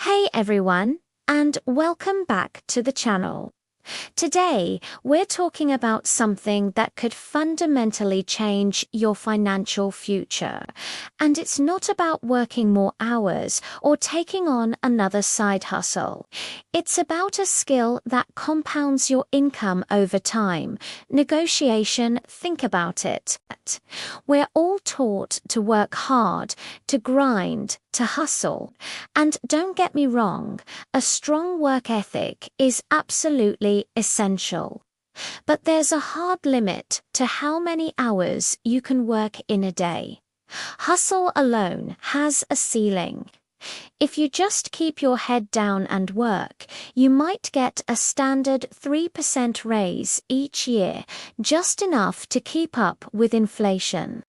Hey everyone, and welcome back to the channel. Today, we're talking about something that could fundamentally change your financial future. And it's not about working more hours or taking on another side hustle. It's about a skill that compounds your income over time. Negotiation, think about it. We're all taught to work hard, to grind, to hustle. And don't get me wrong, a strong work ethic is absolutely essential. But there's a hard limit to how many hours you can work in a day. Hustle alone has a ceiling. If you just keep your head down and work, you might get a standard 3% raise each year, just enough to keep up with inflation.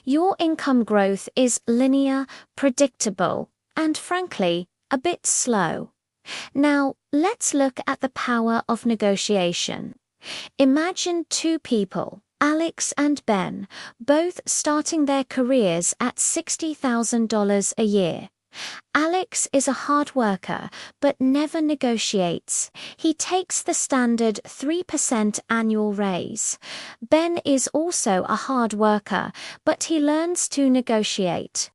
Your income growth is linear, predictable, and frankly, a bit slow. Now, let's look at the power of negotiation. Imagine two people, Alex and Ben, both starting their careers at $60,000 a year. Alex is a hard worker, but never negotiates. He takes the standard 3% annual raise. Ben is also a hard worker, but he learns to negotiate.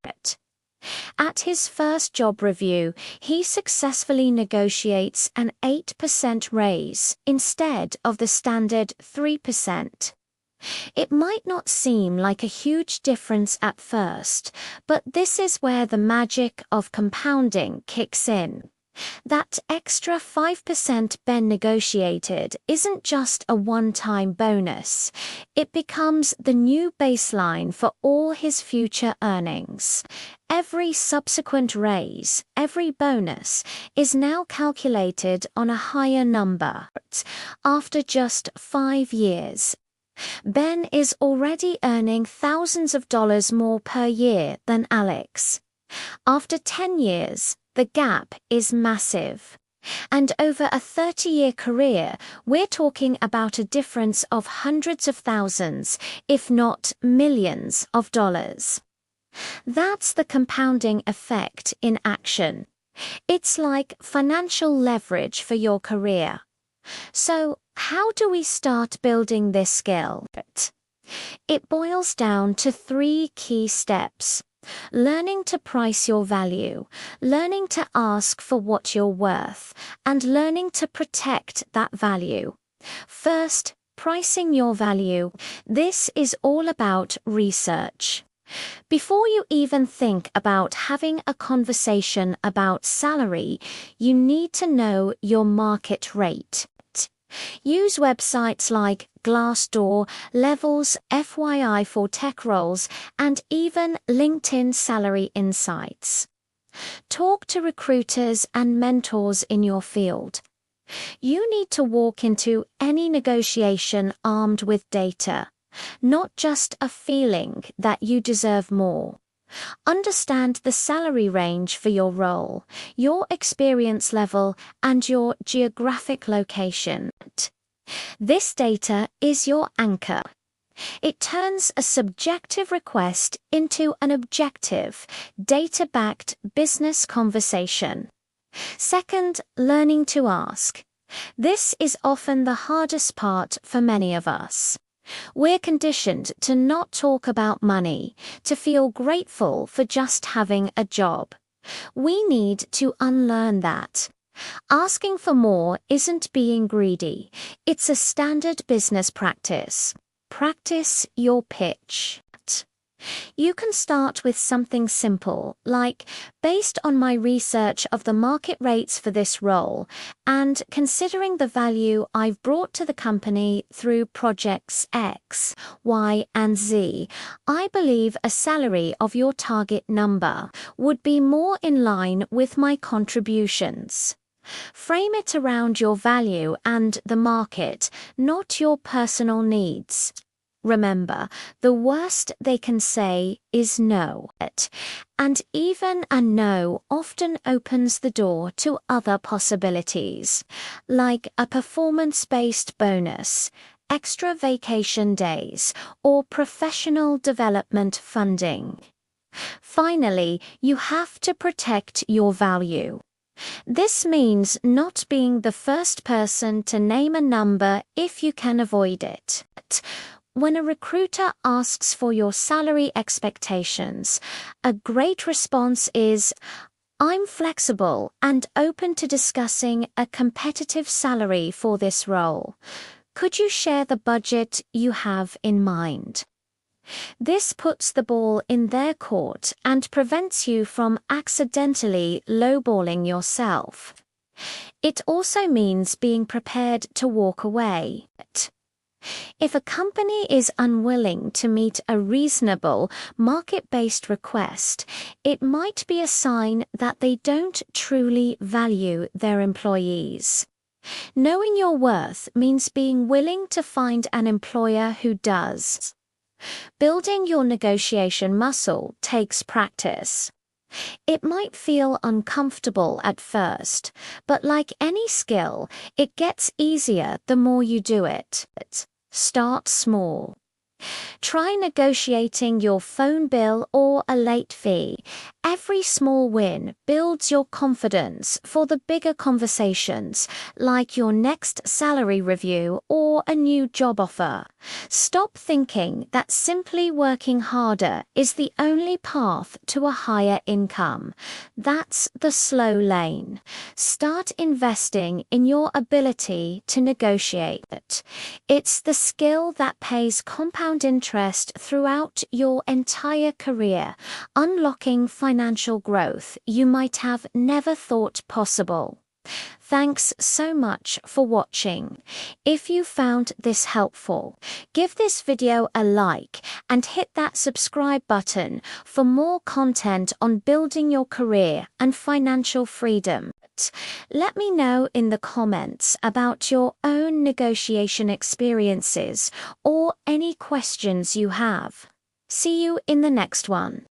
At his first job review, he successfully negotiates an 8% raise instead of the standard 3%. It might not seem like a huge difference at first, but this is where the magic of compounding kicks in. That extra 5% Ben negotiated isn't just a one-time bonus. It becomes the new baseline for all his future earnings. Every subsequent raise, every bonus, is now calculated on a higher number. After just 5 years, Ben is already earning thousands of dollars more per year than Alex. After 10 years, the gap is massive. And over a 30-year career, we're talking about a difference of hundreds of thousands, if not millions of dollars. That's the compounding effect in action. It's like financial leverage for your career. So, how do we start building this skill? It boils down to 3 key steps. Learning to price your value, learning to ask for what you're worth, and learning to protect that value. First, pricing your value. This is all about research. Before you even think about having a conversation about salary, you need to know your market rate. Use websites like Glassdoor, Levels, FYI for tech roles, and even LinkedIn Salary Insights. Talk to recruiters and mentors in your field. You need to walk into any negotiation armed with data, not just a feeling that you deserve more. Understand the salary range for your role, your experience level, and your geographic location. This data is your anchor. It turns a subjective request into an objective, data-backed business conversation. Second, learning to ask. This is often the hardest part for many of us. We're conditioned to not talk about money, to feel grateful for just having a job. We need to unlearn that. Asking for more isn't being greedy. It's a standard business practice. Practice your pitch. You can start with something simple, like, based on my research of the market rates for this role, and considering the value I've brought to the company through projects X, Y, and Z, I believe a salary of your target number would be more in line with my contributions. Frame it around your value and the market, not your personal needs. Remember, the worst they can say is no. And even a no often opens the door to other possibilities, like a performance-based bonus, extra vacation days, or professional development funding. Finally, you have to protect your value. This means not being the first person to name a number if you can avoid it. When a recruiter asks for your salary expectations, a great response is, "I'm flexible and open to discussing a competitive salary for this role. Could you share the budget you have in mind?" This puts the ball in their court and prevents you from accidentally lowballing yourself. It also means being prepared to walk away. If a company is unwilling to meet a reasonable, market-based request, it might be a sign that they don't truly value their employees. Knowing your worth means being willing to find an employer who does. Building your negotiation muscle takes practice. It might feel uncomfortable at first, but like any skill, it gets easier the more you do it. Start small. Try negotiating your phone bill or a late fee. Every small win builds your confidence for the bigger conversations, like your next salary review or a new job offer. Stop thinking that simply working harder is the only path to a higher income. That's the slow lane. Start investing in your ability to negotiate. It's the skill that pays compound interest throughout your entire career, unlocking financial growth you might have never thought possible. Thanks so much for watching. If you found this helpful, give this video a like and hit that subscribe button for more content on building your career and financial freedom. Let me know in the comments about your own negotiation experiences or any questions you have. See you in the next one.